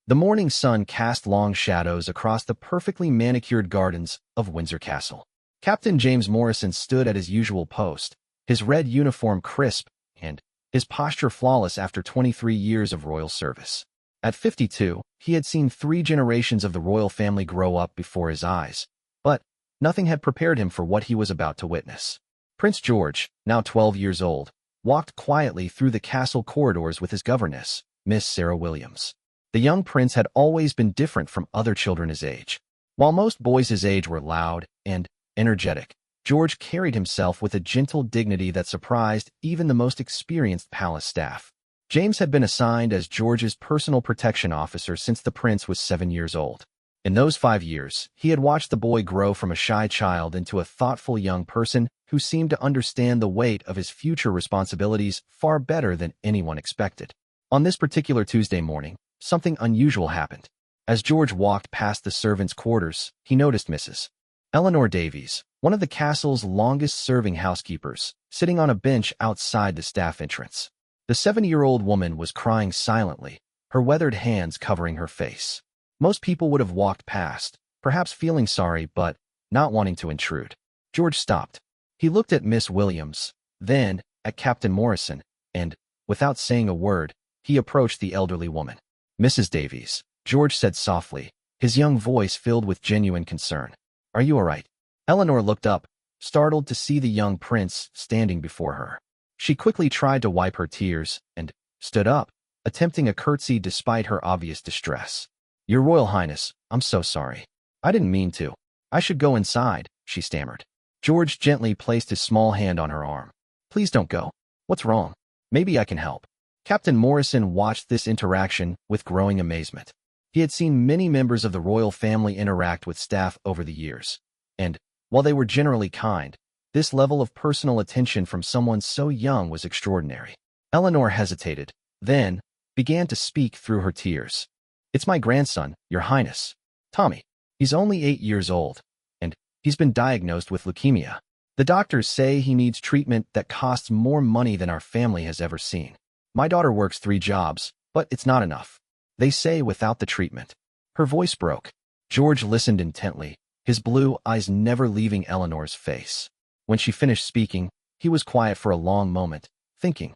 The morning sun cast long shadows across the perfectly manicured gardens of Windsor Castle. Captain James Morrison stood at his usual post, his red uniform crisp and his posture flawless after 23 years of royal service. At 52, he had seen 3 generations of the royal family grow up before his eyes, but nothing had prepared him for what he was about to witness. Prince George, now 12 years old, walked quietly through the castle corridors with his governess, Miss Sarah Williams. The young prince had always been different from other children his age. While most boys his age were loud and energetic, George carried himself with a gentle dignity that surprised even the most experienced palace staff. James had been assigned as George's personal protection officer since the prince was 7 years old. In those 5 years, he had watched the boy grow from a shy child into a thoughtful young person who seemed to understand the weight of his future responsibilities far better than anyone expected. On this particular Tuesday morning, something unusual happened. As George walked past the servants' quarters, he noticed Mrs. Eleanor Davies, one of the castle's longest-serving housekeepers, sitting on a bench outside the staff entrance. The 70-year-old woman was crying silently, her weathered hands covering her face. Most people would have walked past, perhaps feeling sorry but not wanting to intrude. George stopped. He looked at Miss Williams, then at Captain Morrison, and, without saying a word, he approached the elderly woman. "Mrs. Davies," George said softly, his young voice filled with genuine concern. "Are you all right?" Eleanor looked up, startled to see the young prince standing before her. She quickly tried to wipe her tears and stood up, attempting a curtsy despite her obvious distress. "Your Royal Highness, I'm so sorry. I didn't mean to. I should go inside," she stammered. George gently placed his small hand on her arm. "Please don't go. What's wrong? Maybe I can help." Captain Morrison watched this interaction with growing amazement. He had seen many members of the royal family interact with staff over the years, and, while they were generally kind, this level of personal attention from someone so young was extraordinary. Eleanor hesitated, then began to speak through her tears. "It's my grandson, Your Highness. Tommy. He's only 8 years old, and he's been diagnosed with leukemia. The doctors say he needs treatment that costs more money than our family has ever seen. My daughter works 3 jobs, but it's not enough. They say without the treatment." Her voice broke. George listened intently, his blue eyes never leaving Eleanor's face. When she finished speaking, he was quiet for a long moment, thinking.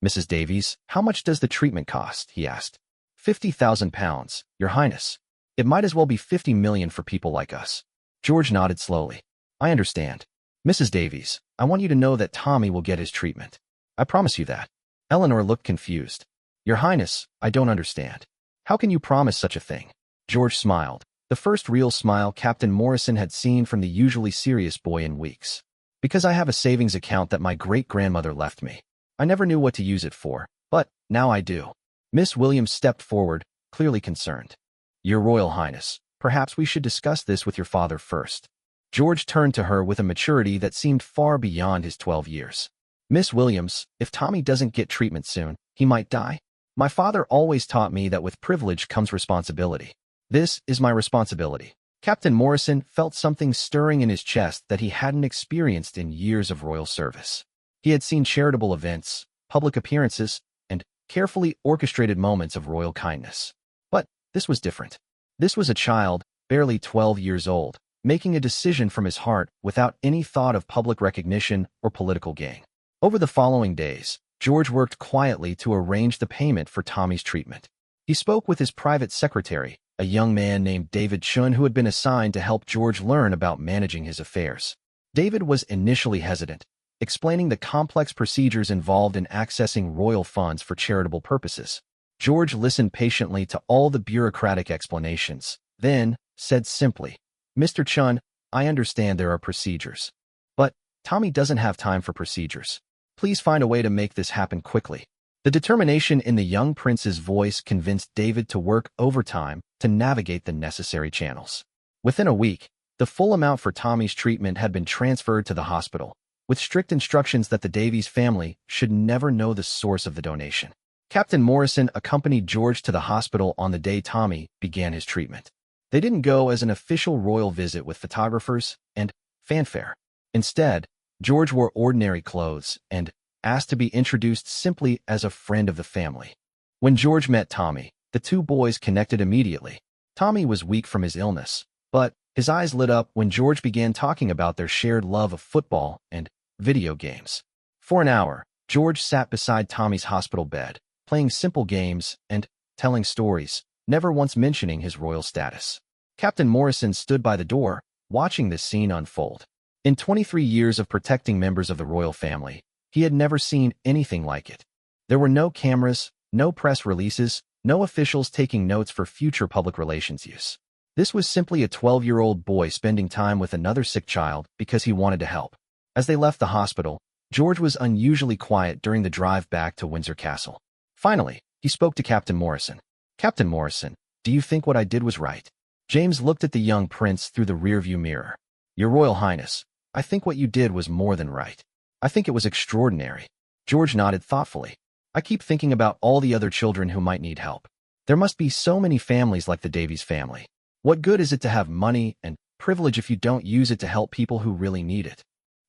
"Mrs. Davies, how much does the treatment cost?" he asked. £50,000, Your Highness. It might as well be 50 million for people like us." George nodded slowly. "I understand. Mrs. Davies, I want you to know that Tommy will get his treatment. I promise you that." Eleanor looked confused. "Your Highness, I don't understand. How can you promise such a thing?" George smiled, the first real smile Captain Morrison had seen from the usually serious boy in weeks. "Because I have a savings account that my great-grandmother left me. I never knew what to use it for, but now I do." Miss Williams stepped forward, clearly concerned. "Your Royal Highness, perhaps we should discuss this with your father first." George turned to her with a maturity that seemed far beyond his 12 years. "Miss Williams, if Tommy doesn't get treatment soon, he might die. My father always taught me that with privilege comes responsibility. This is my responsibility." Captain Morrison felt something stirring in his chest that he hadn't experienced in years of royal service. He had seen charitable events, public appearances, and carefully orchestrated moments of royal kindness. But this was different. This was a child, barely 12 years old, making a decision from his heart without any thought of public recognition or political gain. Over the following days, George worked quietly to arrange the payment for Tommy's treatment. He spoke with his private secretary, a young man named David Chun who had been assigned to help George learn about managing his affairs. David was initially hesitant, explaining the complex procedures involved in accessing royal funds for charitable purposes. George listened patiently to all the bureaucratic explanations, then said simply, "Mr. Chun, I understand there are procedures. But Tommy doesn't have time for procedures. Please find a way to make this happen quickly." The determination in the young prince's voice convinced David to work overtime to navigate the necessary channels. Within a week, the full amount for Tommy's treatment had been transferred to the hospital, with strict instructions that the Davies family should never know the source of the donation. Captain Morrison accompanied George to the hospital on the day Tommy began his treatment. They didn't go as an official royal visit with photographers and fanfare. Instead, George wore ordinary clothes and asked to be introduced simply as a friend of the family. When George met Tommy, The two boys connected immediately. Tommy was weak from his illness, but his eyes lit up when George began talking about their shared love of football and video games. For an hour, George sat beside Tommy's hospital bed, playing simple games and telling stories, never once mentioning his royal status. Captain Morrison stood by the door, watching this scene unfold. In 23 years of protecting members of the royal family, he had never seen anything like it. There were no cameras, no press releases, no officials taking notes for future public relations use. This was simply a 12-year-old boy spending time with another sick child because he wanted to help. As they left the hospital, George was unusually quiet during the drive back to Windsor Castle. Finally, he spoke to Captain Morrison. "Captain Morrison, do you think what I did was right?" James looked at the young prince through the rearview mirror. "Your Royal Highness, I think what you did was more than right. I think it was extraordinary." George nodded thoughtfully. "I keep thinking about all the other children who might need help. There must be so many families like the Davies family. What good is it to have money and privilege if you don't use it to help people who really need it?"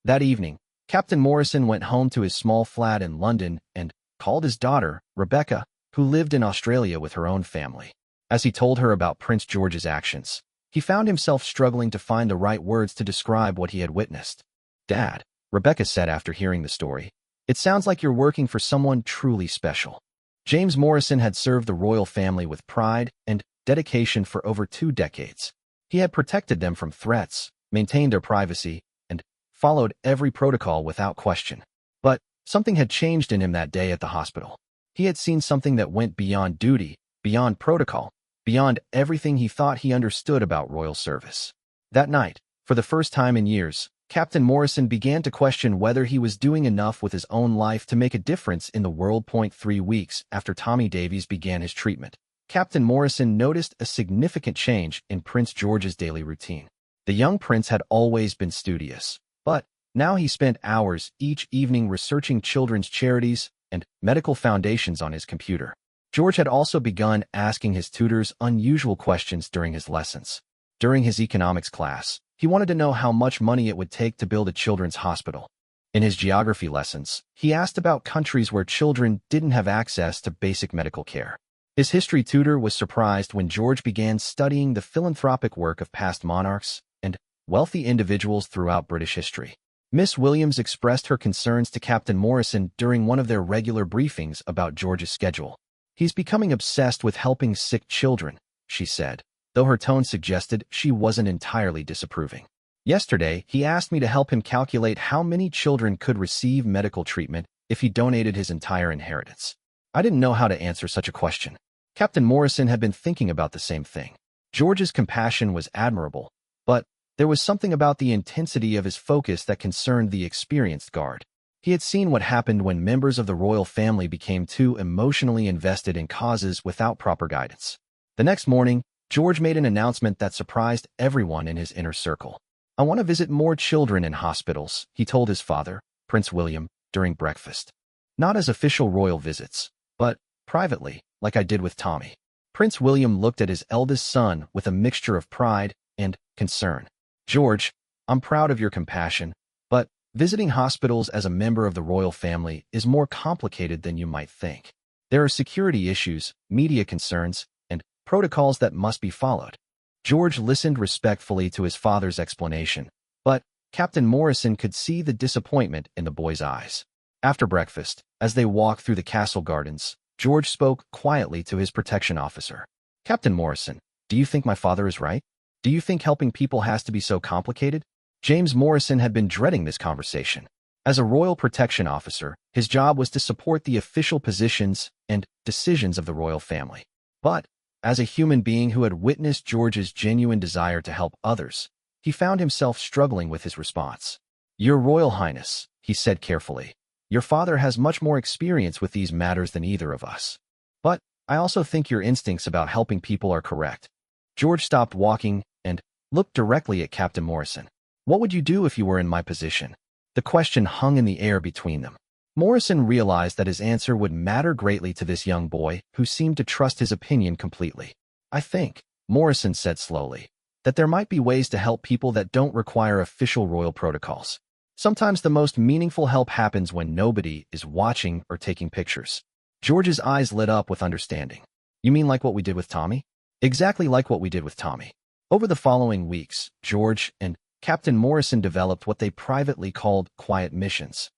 That evening, Captain Morrison went home to his small flat in London and called his daughter, Rebecca, who lived in Australia with her own family. As he told her about Prince George's actions, he found himself struggling to find the right words to describe what he had witnessed. "Dad," Rebecca said after hearing the story, "it sounds like you're working for someone truly special." James Morrison had served the royal family with pride and dedication for over 2 decades. He had protected them from threats, maintained their privacy, and followed every protocol without question. But something had changed in him that day at the hospital. He had seen something that went beyond duty, beyond protocol, beyond everything he thought he understood about royal service. That night, for the first time in years, Captain Morrison began to question whether he was doing enough with his own life to make a difference in the world. 3 weeks after Tommy Davies began his treatment, Captain Morrison noticed a significant change in Prince George's daily routine. The young prince had always been studious, but now he spent hours each evening researching children's charities and medical foundations on his computer. George had also begun asking his tutors unusual questions during his lessons. During his economics class, he wanted to know how much money it would take to build a children's hospital. In his geography lessons, he asked about countries where children didn't have access to basic medical care. His history tutor was surprised when George began studying the philanthropic work of past monarchs and wealthy individuals throughout British history. Miss Williams expressed her concerns to Captain Morrison during one of their regular briefings about George's schedule. "He's becoming obsessed with helping sick children," she said, though her tone suggested she wasn't entirely disapproving. "Yesterday, he asked me to help him calculate how many children could receive medical treatment if he donated his entire inheritance. I didn't know how to answer such a question." Captain Morrison had been thinking about the same thing. George's compassion was admirable, but there was something about the intensity of his focus that concerned the experienced guard. He had seen what happened when members of the royal family became too emotionally invested in causes without proper guidance. The next morning, George made an announcement that surprised everyone in his inner circle. "I want to visit more children in hospitals," he told his father, Prince William, during breakfast. "Not as official royal visits, but privately, like I did with Tommy." Prince William looked at his eldest son with a mixture of pride and concern. "George, I'm proud of your compassion, but visiting hospitals as a member of the royal family is more complicated than you might think. There are security issues, media concerns, and protocols that must be followed." George listened respectfully to his father's explanation, but Captain Morrison could see the disappointment in the boy's eyes. After breakfast, as they walked through the castle gardens, George spoke quietly to his protection officer. "Captain Morrison, do you think my father is right? Do you think helping people has to be so complicated?" James Morrison had been dreading this conversation. As a royal protection officer, his job was to support the official positions and decisions of the royal family. But as a human being who had witnessed George's genuine desire to help others, he found himself struggling with his response. "Your Royal Highness," he said carefully, "your father has much more experience with these matters than either of us. But I also think your instincts about helping people are correct." George stopped walking and looked directly at Captain Morrison. "What would you do if you were in my position?" The question hung in the air between them. Morrison realized that his answer would matter greatly to this young boy, who seemed to trust his opinion completely. "I think," Morrison said slowly, "that there might be ways to help people that don't require official royal protocols. Sometimes the most meaningful help happens when nobody is watching or taking pictures." George's eyes lit up with understanding. You mean like what we did with Tommy? Exactly like what we did with Tommy. Over the following weeks, George and Captain Morrison developed what they privately called quiet missions.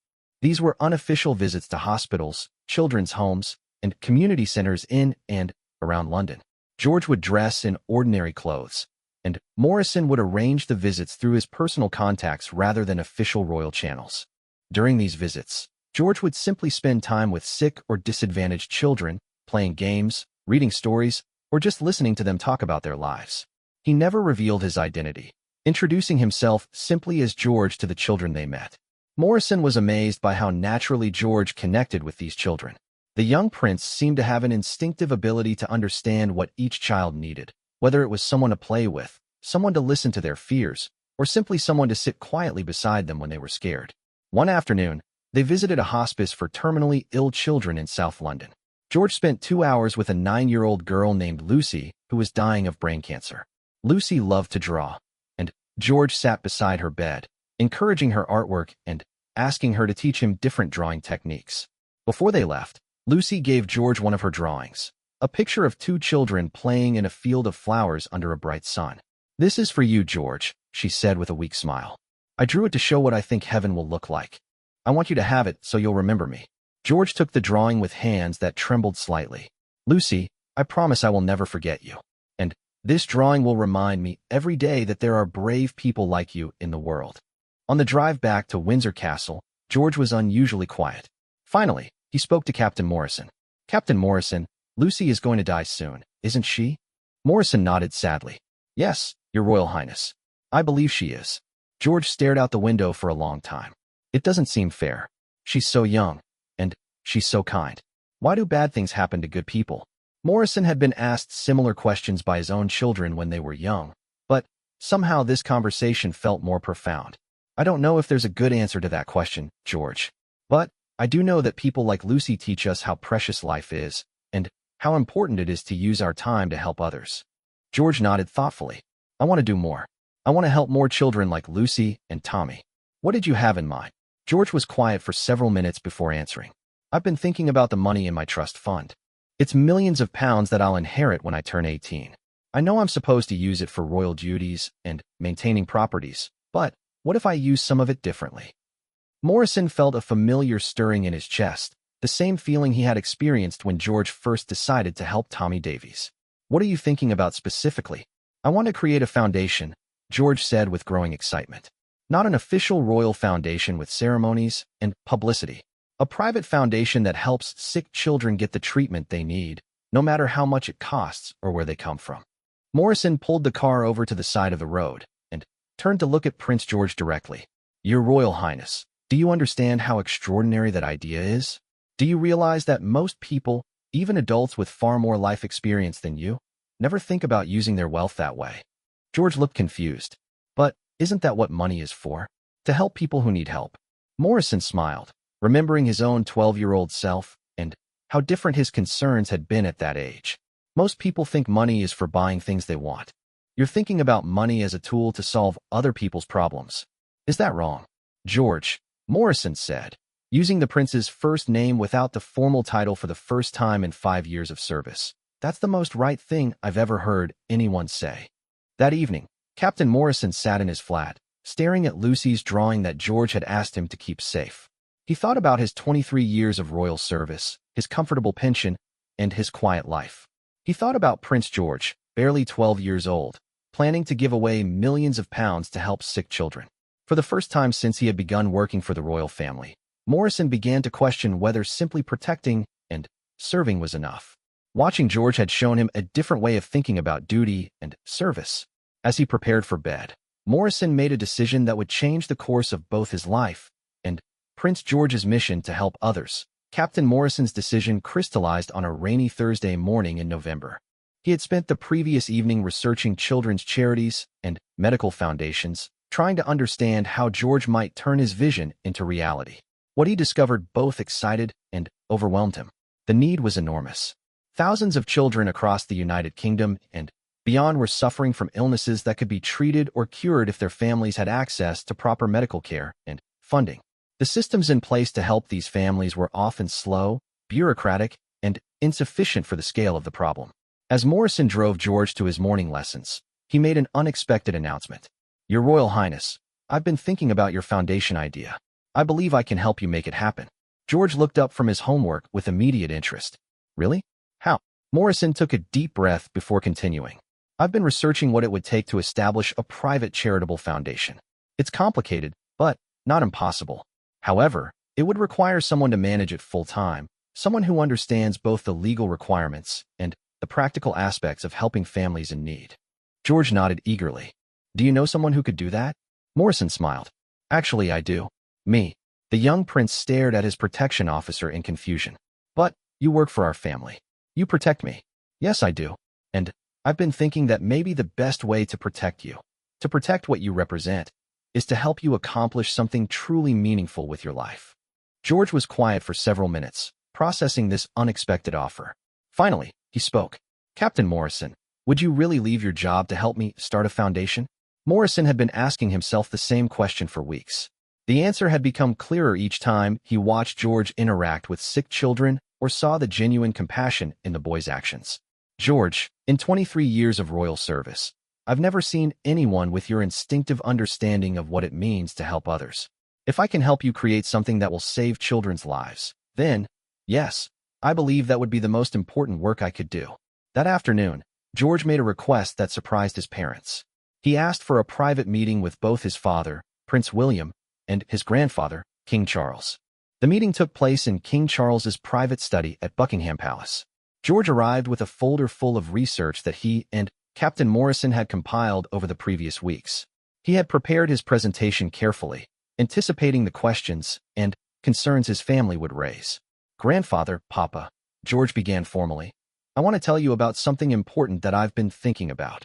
These were unofficial visits to hospitals, children's homes, and community centers in and around London. George would dress in ordinary clothes, and Morrison would arrange the visits through his personal contacts rather than official royal channels. During these visits, George would simply spend time with sick or disadvantaged children, playing games, reading stories, or just listening to them talk about their lives. He never revealed his identity, introducing himself simply as George to the children they met. Morrison was amazed by how naturally George connected with these children. The young prince seemed to have an instinctive ability to understand what each child needed, whether it was someone to play with, someone to listen to their fears, or simply someone to sit quietly beside them when they were scared. One afternoon, they visited a hospice for terminally ill children in South London. George spent 2 hours with a 9-year-old girl named Lucy who was dying of brain cancer. Lucy loved to draw, and George sat beside her bed, encouraging her artwork and asking her to teach him different drawing techniques. Before they left, Lucy gave George one of her drawings, a picture of 2 children playing in a field of flowers under a bright sun. "This is for you, George," she said with a weak smile. "I drew it to show what I think heaven will look like. I want you to have it so you'll remember me." George took the drawing with hands that trembled slightly. "Lucy, I promise I will never forget you. And this drawing will remind me every day that there are brave people like you in the world." On the drive back to Windsor Castle, George was unusually quiet. Finally, he spoke to Captain Morrison. "Captain Morrison, Lucy is going to die soon, isn't she?" Morrison nodded sadly. "Yes, Your Royal Highness. I believe she is." George stared out the window for a long time. "It doesn't seem fair. She's so young, and she's so kind. Why do bad things happen to good people?" Morrison had been asked similar questions by his own children when they were young, but somehow this conversation felt more profound. "I don't know if there's a good answer to that question, George. But I do know that people like Lucy teach us how precious life is, and how important it is to use our time to help others." George nodded thoughtfully. "I want to do more. I want to help more children like Lucy and Tommy." "What did you have in mind?" George was quiet for several minutes before answering. "I've been thinking about the money in my trust fund. It's millions of pounds that I'll inherit when I turn 18. I know I'm supposed to use it for royal duties and maintaining properties, but what if I use some of it differently?" Morrison felt a familiar stirring in his chest, the same feeling he had experienced when George first decided to help Tommy Davies. "What are you thinking about specifically?" "I want to create a foundation," George said with growing excitement. "Not an official royal foundation with ceremonies and publicity. A private foundation that helps sick children get the treatment they need, no matter how much it costs or where they come from." Morrison pulled the car over to the side of the road and turned to look at Prince George directly. "Your Royal Highness, do you understand how extraordinary that idea is? Do you realize that most people, even adults with far more life experience than you, never think about using their wealth that way?" George looked confused. "But isn't that what money is for? To help people who need help?" Morrison smiled, remembering his own 12-year-old self and how different his concerns had been at that age. "Most people think money is for buying things they want. You're thinking about money as a tool to solve other people's problems. Is that wrong?" "George," Morrison said, using the prince's first name without the formal title for the first time in 5 years of service, "that's the most right thing I've ever heard anyone say." That evening, Captain Morrison sat in his flat, staring at Lucy's drawing that George had asked him to keep safe. He thought about his 23 years of royal service, his comfortable pension, and his quiet life. He thought about Prince George, barely 12 years old, planning to give away millions of pounds to help sick children. For the first time since he had begun working for the royal family, Morrison began to question whether simply protecting and serving was enough. Watching George had shown him a different way of thinking about duty and service. As he prepared for bed, Morrison made a decision that would change the course of both his life and Prince George's mission to help others. Captain Morrison's decision crystallized on a rainy Thursday morning in November. He had spent the previous evening researching children's charities and medical foundations, trying to understand how George might turn his vision into reality. What he discovered both excited and overwhelmed him. The need was enormous. Thousands of children across the United Kingdom and beyond were suffering from illnesses that could be treated or cured if their families had access to proper medical care and funding. The systems in place to help these families were often slow, bureaucratic, and insufficient for the scale of the problem. As Morrison drove George to his morning lessons, he made an unexpected announcement. Your Royal Highness, I've been thinking about your foundation idea. I believe I can help you make it happen. George looked up from his homework with immediate interest. Really? How? Morrison took a deep breath before continuing. I've been researching what it would take to establish a private charitable foundation. It's complicated, but not impossible. However, it would require someone to manage it full-time, someone who understands both the legal requirements and the practical aspects of helping families in need. George nodded eagerly. Do you know someone who could do that? Morrison smiled. Actually, I do. Me. The young prince stared at his protection officer in confusion. But you work for our family. You protect me. Yes, I do. And I've been thinking that maybe the best way to protect you, to protect what you represent, is to help you accomplish something truly meaningful with your life. George was quiet for several minutes, processing this unexpected offer. Finally, he spoke. Captain Morrison, would you really leave your job to help me start a foundation? Morrison had been asking himself the same question for weeks. The answer had become clearer each time he watched George interact with sick children or saw the genuine compassion in the boy's actions. George, in 23 years of royal service, I've never seen anyone with your instinctive understanding of what it means to help others. If I can help you create something that will save children's lives, then, yes, I believe that would be the most important work I could do. That afternoon, George made a request that surprised his parents. He asked for a private meeting with both his father, Prince William, and his grandfather, King Charles. The meeting took place in King Charles's private study at Buckingham Palace. George arrived with a folder full of research that he and Captain Morrison had compiled over the previous weeks. He had prepared his presentation carefully, anticipating the questions and concerns his family would raise. Grandfather, Papa, George began formally, I want to tell you about something important that I've been thinking about.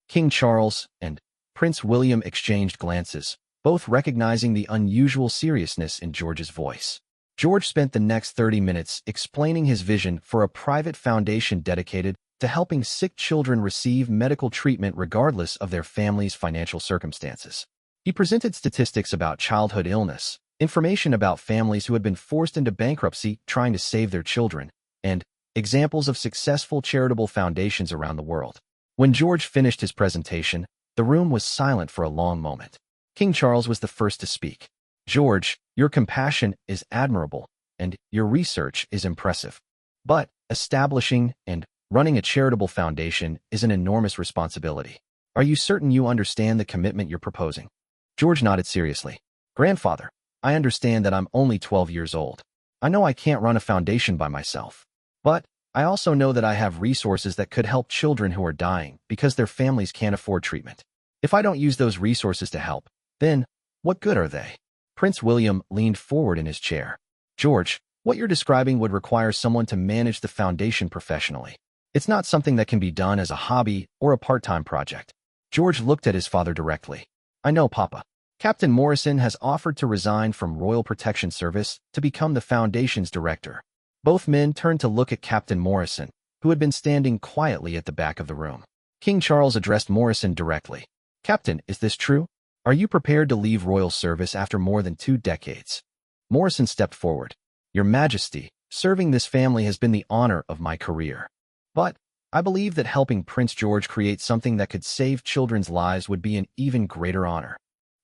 King Charles and Prince William exchanged glances, both recognizing the unusual seriousness in George's voice. George spent the next 30 minutes explaining his vision for a private foundation dedicated to helping sick children receive medical treatment regardless of their family's financial circumstances. He presented statistics about childhood illness, information about families who had been forced into bankruptcy trying to save their children, and examples of successful charitable foundations around the world. When George finished his presentation, the room was silent for a long moment. King Charles was the first to speak. George, your compassion is admirable, and your research is impressive. But establishing and running a charitable foundation is an enormous responsibility. Are you certain you understand the commitment you're proposing? George nodded seriously. Grandfather, I understand that I'm only 12 years old. I know I can't run a foundation by myself. But I also know that I have resources that could help children who are dying because their families can't afford treatment. If I don't use those resources to help, then what good are they? Prince William leaned forward in his chair. George, what you're describing would require someone to manage the foundation professionally. It's not something that can be done as a hobby or a part-time project. George looked at his father directly. I know, Papa. Captain Morrison has offered to resign from Royal Protection Service to become the foundation's director. Both men turned to look at Captain Morrison, who had been standing quietly at the back of the room. King Charles addressed Morrison directly. Captain, is this true? Are you prepared to leave royal service after more than 2 decades? Morrison stepped forward. Your Majesty, serving this family has been the honor of my career. But I believe that helping Prince George create something that could save children's lives would be an even greater honor.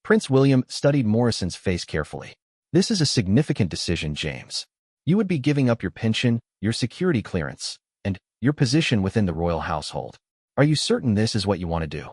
Prince William studied Morrison's face carefully. This is a significant decision, James. You would be giving up your pension, your security clearance, and your position within the royal household. Are you certain this is what you want to do?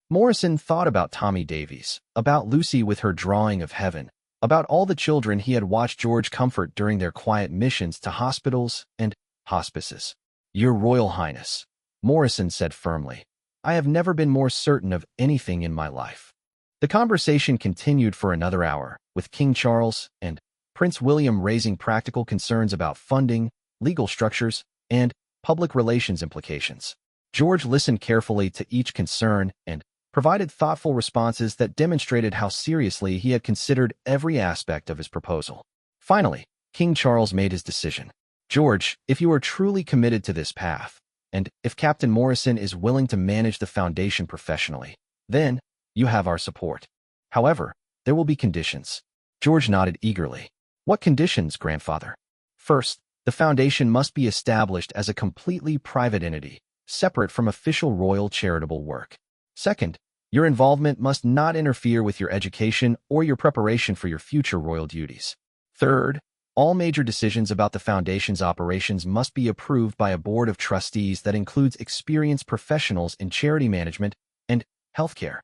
Morrison thought about Tommy Davies, about Lucy with her drawing of heaven, about all the children he had watched George comfort during their quiet missions to hospitals and hospices. Your Royal Highness, Morrison said firmly, I have never been more certain of anything in my life. The conversation continued for another hour, with King Charles and Prince William raising practical concerns about funding, legal structures, and public relations implications. George listened carefully to each concern and provided thoughtful responses that demonstrated how seriously he had considered every aspect of his proposal. Finally, King Charles made his decision. George, if you are truly committed to this path, and if Captain Morrison is willing to manage the foundation professionally, then you have our support. However, there will be conditions. George nodded eagerly. What conditions, grandfather? First, the foundation must be established as a completely private entity, separate from official royal charitable work. Second, your involvement must not interfere with your education or your preparation for your future royal duties. Third, all major decisions about the Foundation's operations must be approved by a board of trustees that includes experienced professionals in charity management and healthcare.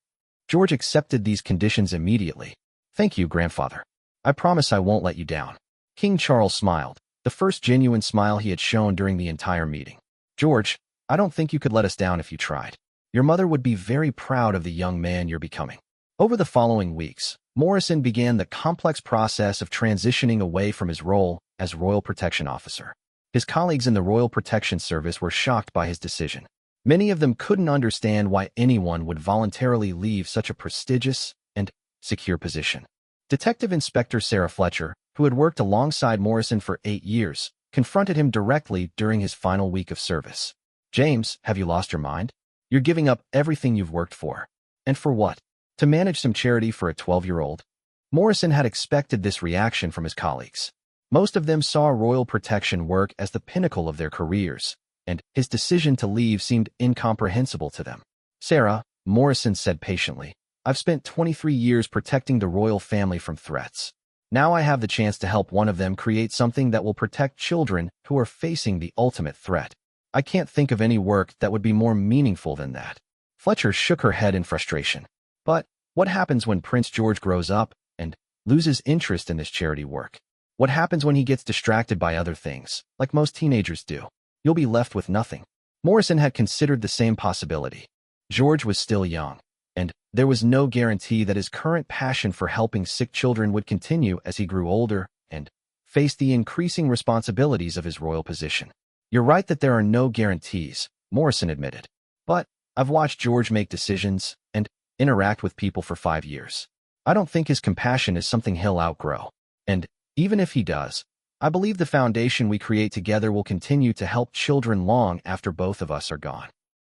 George accepted these conditions immediately. Thank you, grandfather. I promise I won't let you down. King Charles smiled, the first genuine smile he had shown during the entire meeting. George, I don't think you could let us down if you tried. Your mother would be very proud of the young man you're becoming. Over the following weeks, Morrison began the complex process of transitioning away from his role as Royal Protection Officer. His colleagues in the Royal Protection Service were shocked by his decision. Many of them couldn't understand why anyone would voluntarily leave such a prestigious and secure position. Detective Inspector Sarah Fletcher, who had worked alongside Morrison for 8 years, confronted him directly during his final week of service. James, have you lost your mind? You're giving up everything you've worked for. And for what? To manage some charity for a 12-year-old? Morrison had expected this reaction from his colleagues. Most of them saw royal protection work as the pinnacle of their careers, and his decision to leave seemed incomprehensible to them. Sarah, Morrison said patiently, I've spent 23 years protecting the royal family from threats. Now I have the chance to help one of them create something that will protect children who are facing the ultimate threat. I can't think of any work that would be more meaningful than that. Fletcher shook her head in frustration. But what happens when Prince George grows up and loses interest in this charity work? What happens when he gets distracted by other things, like most teenagers do? You'll be left with nothing. Morrison had considered the same possibility. George was still young, and there was no guarantee that his current passion for helping sick children would continue as he grew older and faced the increasing responsibilities of his royal position. You're right that there are no guarantees, Morrison admitted. But I've watched George make decisions and interact with people for 5 years. I don't think his compassion is something he'll outgrow. And even if he does, I believe the foundation we create together will continue to help children long after both of us are gone.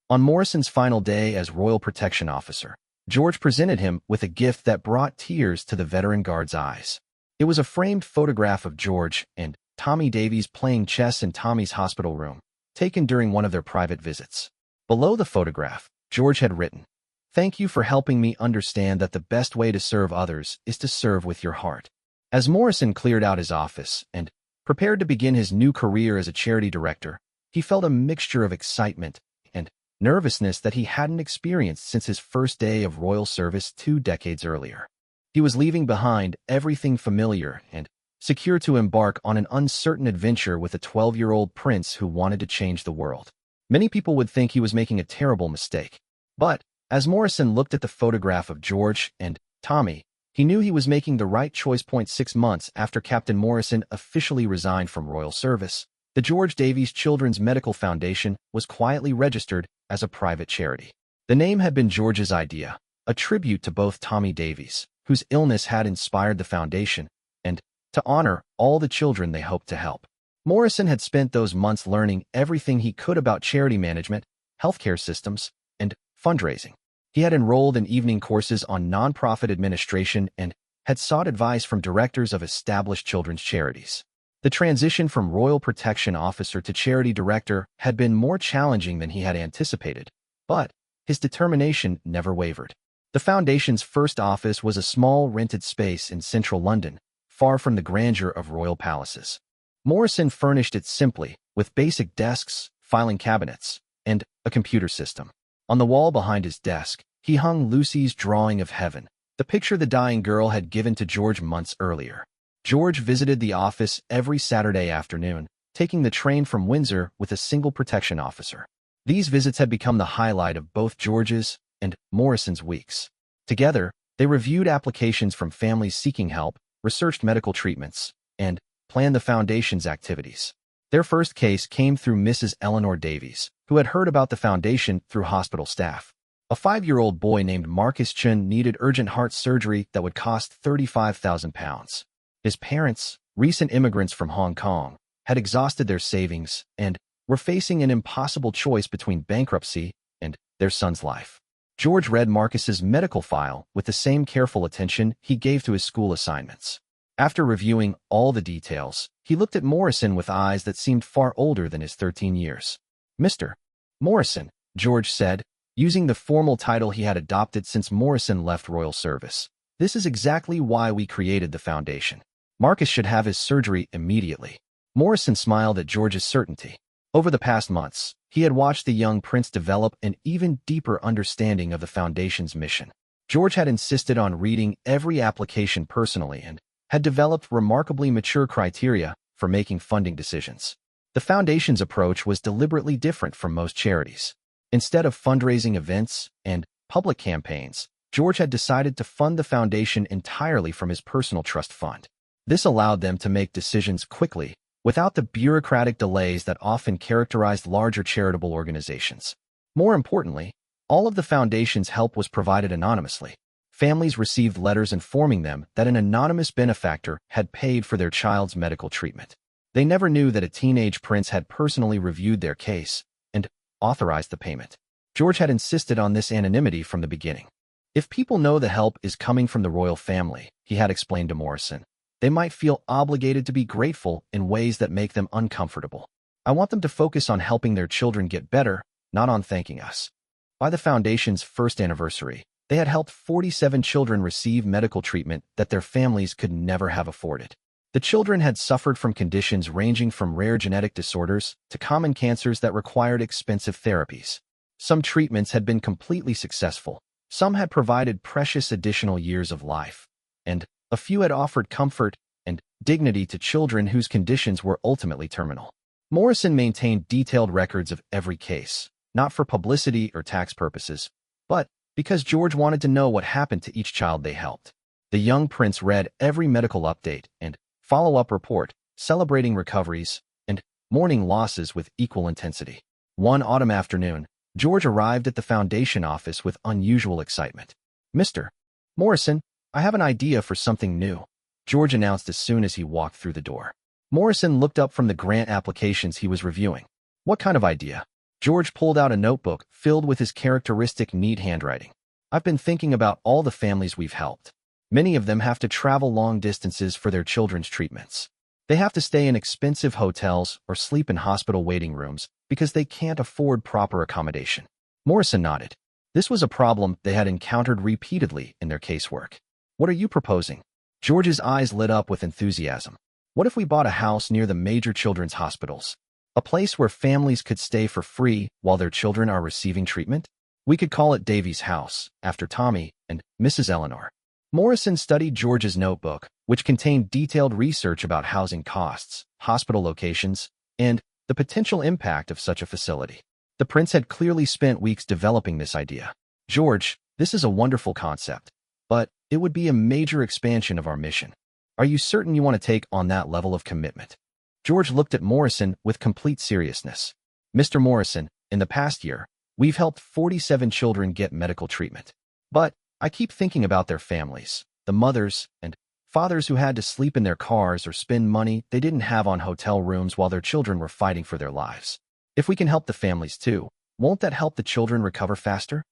On Morrison's final day as Royal Protection Officer, George presented him with a gift that brought tears to the veteran guard's eyes. It was a framed photograph of George and Tommy Davies playing chess in Tommy's hospital room, taken during one of their private visits. Below the photograph, George had written, "Thank you for helping me understand that the best way to serve others is to serve with your heart." As Morrison cleared out his office and prepared to begin his new career as a charity director, he felt a mixture of excitement and nervousness that he hadn't experienced since his first day of royal service 2 decades earlier. He was leaving behind everything familiar and secure to embark on an uncertain adventure with a 12-year-old prince who wanted to change the world. Many people would think he was making a terrible mistake. But as Morrison looked at the photograph of George and Tommy, he knew he was making the right choice. 6 months after Captain Morrison officially resigned from royal service, the George Davies Children's Medical Foundation was quietly registered as a private charity. The name had been George's idea, a tribute to both Tommy Davies, whose illness had inspired the foundation, and to honor all the children they hoped to help. Morrison had spent those months learning everything he could about charity management, healthcare systems, and fundraising. He had enrolled in evening courses on nonprofit administration and had sought advice from directors of established children's charities. The transition from Royal Protection Officer to Charity Director had been more challenging than he had anticipated, but his determination never wavered. The Foundation's first office was a small rented space in central London, far from the grandeur of royal palaces. Morrison furnished it simply, with basic desks, filing cabinets, and a computer system. On the wall behind his desk, he hung Lucy's drawing of heaven, the picture the dying girl had given to George months earlier. George visited the office every Saturday afternoon, taking the train from Windsor with a single protection officer. These visits had become the highlight of both George's and Morrison's weeks. Together, they reviewed applications from families seeking help, researched medical treatments, and planned the Foundation's activities. Their first case came through Mrs. Eleanor Davies, who had heard about the Foundation through hospital staff. A 5-year-old boy named Marcus Chun needed urgent heart surgery that would cost £35,000. His parents, recent immigrants from Hong Kong, had exhausted their savings and were facing an impossible choice between bankruptcy and their son's life. George read Marcus's medical file with the same careful attention he gave to his school assignments. After reviewing all the details, he looked at Morrison with eyes that seemed far older than his 13 years. "Mister, Morrison, George said, using the formal title he had adopted since Morrison left royal service. This is exactly why we created the foundation. Marcus should have his surgery immediately. Morrison smiled at George's certainty. Over the past months, he had watched the young prince develop an even deeper understanding of the foundation's mission. George had insisted on reading every application personally and had developed remarkably mature criteria for making funding decisions. The foundation's approach was deliberately different from most charities. Instead of fundraising events and public campaigns, George had decided to fund the foundation entirely from his personal trust fund. This allowed them to make decisions quickly, without the bureaucratic delays that often characterized larger charitable organizations. More importantly, all of the foundation's help was provided anonymously. Families received letters informing them that an anonymous benefactor had paid for their child's medical treatment. They never knew that a teenage prince had personally reviewed their case and authorized the payment. George had insisted on this anonymity from the beginning. If people know the help is coming from the royal family, he had explained to Morrison, they might feel obligated to be grateful in ways that make them uncomfortable. I want them to focus on helping their children get better, not on thanking us. By the foundation's first anniversary, they had helped 47 children receive medical treatment that their families could never have afforded. The children had suffered from conditions ranging from rare genetic disorders to common cancers that required expensive therapies. Some treatments had been completely successful. Some had provided precious additional years of life, and a few had offered comfort and dignity to children whose conditions were ultimately terminal. Morrison maintained detailed records of every case, not for publicity or tax purposes, but because George wanted to know what happened to each child they helped. The young prince read every medical update and follow-up report, celebrating recoveries and mourning losses with equal intensity. One autumn afternoon, George arrived at the foundation office with unusual excitement. "Mr. Morrison, I have an idea for something new," George announced as soon as he walked through the door. Morrison looked up from the grant applications he was reviewing. "What kind of idea?" George pulled out a notebook filled with his characteristic neat handwriting. "I've been thinking about all the families we've helped. Many of them have to travel long distances for their children's treatments. They have to stay in expensive hotels or sleep in hospital waiting rooms because they can't afford proper accommodation." Morrison nodded. This was a problem they had encountered repeatedly in their casework. "What are you proposing?" George's eyes lit up with enthusiasm. "What if we bought a house near the major children's hospitals? A place where families could stay for free while their children are receiving treatment? We could call it Davy's house, after Tommy and Mrs. Eleanor." Morrison studied George's notebook, which contained detailed research about housing costs, hospital locations, and the potential impact of such a facility. The prince had clearly spent weeks developing this idea. "George, this is a wonderful concept, but it would be a major expansion of our mission. Are you certain you want to take on that level of commitment?" George looked at Morrison with complete seriousness. "Mr. Morrison, in the past year, we've helped 47 children get medical treatment. But I keep thinking about their families, the mothers and fathers who had to sleep in their cars or spend money they didn't have on hotel rooms while their children were fighting for their lives. If we can help the families too, won't that help the children recover faster?"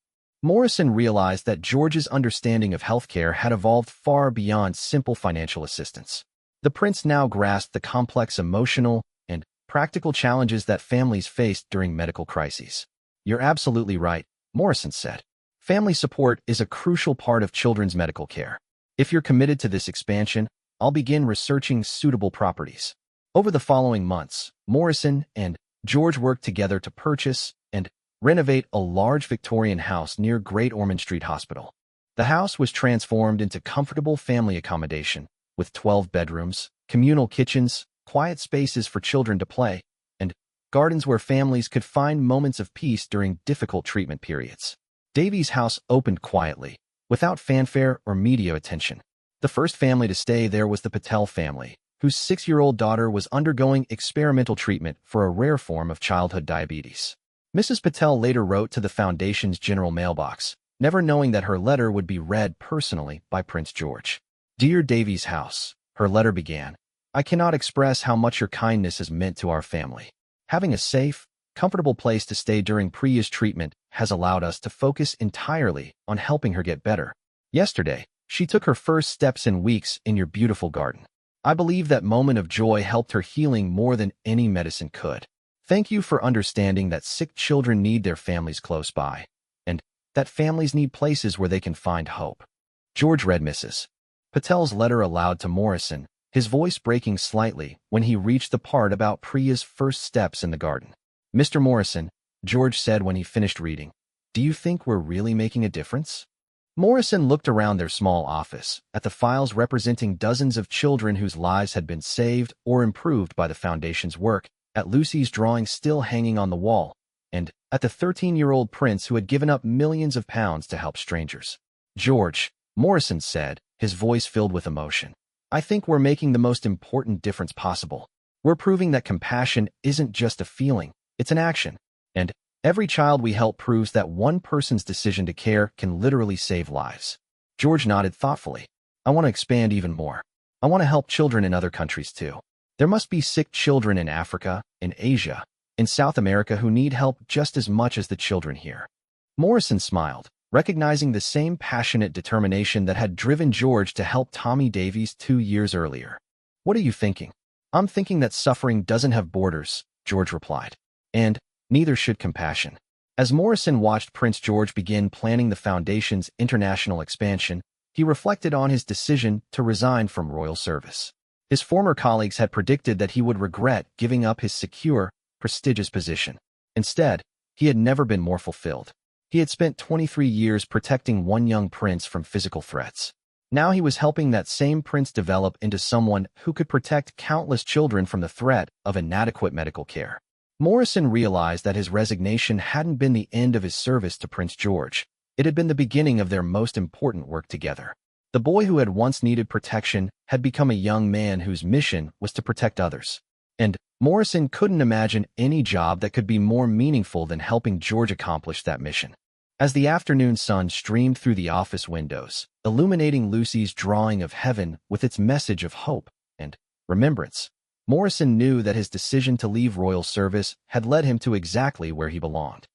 Morrison realized that George's understanding of healthcare had evolved far beyond simple financial assistance. The prince now grasped the complex emotional and practical challenges that families faced during medical crises. "You're absolutely right," Morrison said. "Family support is a crucial part of children's medical care. If you're committed to this expansion, I'll begin researching suitable properties." Over the following months, Morrison and George worked together to purchase and renovate a large Victorian house near Great Ormond Street Hospital. The house was transformed into comfortable family accommodation, with 12 bedrooms, communal kitchens, quiet spaces for children to play, and gardens where families could find moments of peace during difficult treatment periods. Davy's house opened quietly, without fanfare or media attention. The first family to stay there was the Patel family, whose 6-year-old daughter was undergoing experimental treatment for a rare form of childhood diabetes. Mrs. Patel later wrote to the foundation's general mailbox, never knowing that her letter would be read personally by Prince George. "Dear Davy's house," her letter began, "I cannot express how much your kindness has meant to our family. Having a safe, comfortable place to stay during Priya's treatment has allowed us to focus entirely on helping her get better. Yesterday, she took her first steps in weeks in your beautiful garden. I believe that moment of joy helped her healing more than any medicine could. Thank you for understanding that sick children need their families close by, and that families need places where they can find hope. George read Mrs. Patel's letter aloud to Morrison, his voice breaking slightly when he reached the part about Priya's first steps in the garden. Mr. Morrison, George said when he finished reading, do you think we're really making a difference? Morrison looked around their small office, at the files representing dozens of children whose lives had been saved or improved by the Foundation's work, at Lucy's drawing still hanging on the wall, and at the 13-year-old prince who had given up millions of pounds to help strangers. George, Morrison said, his voice filled with emotion, I think we're making the most important difference possible. We're proving that compassion isn't just a feeling, it's an action. And every child we help proves that one person's decision to care can literally save lives. George nodded thoughtfully. I want to expand even more. I want to help children in other countries too. There must be sick children in Africa, in Asia, in South America who need help just as much as the children here. Morrison smiled, recognizing the same passionate determination that had driven George to help Tommy Davies 2 years earlier. What are you thinking? I'm thinking that suffering doesn't have borders, George replied. And neither should compassion. As Morrison watched Prince George begin planning the Foundation's international expansion, he reflected on his decision to resign from royal service. His former colleagues had predicted that he would regret giving up his secure, prestigious position. Instead, he had never been more fulfilled. He had spent 23 years protecting one young prince from physical threats. Now he was helping that same prince develop into someone who could protect countless children from the threat of inadequate medical care. Morrison realized that his resignation hadn't been the end of his service to Prince George. It had been the beginning of their most important work together. The boy who had once needed protection had become a young man whose mission was to protect others. And Morrison couldn't imagine any job that could be more meaningful than helping George accomplish that mission. As the afternoon sun streamed through the office windows, illuminating Lucy's drawing of heaven with its message of hope and remembrance, Morrison knew that his decision to leave royal service had led him to exactly where he belonged.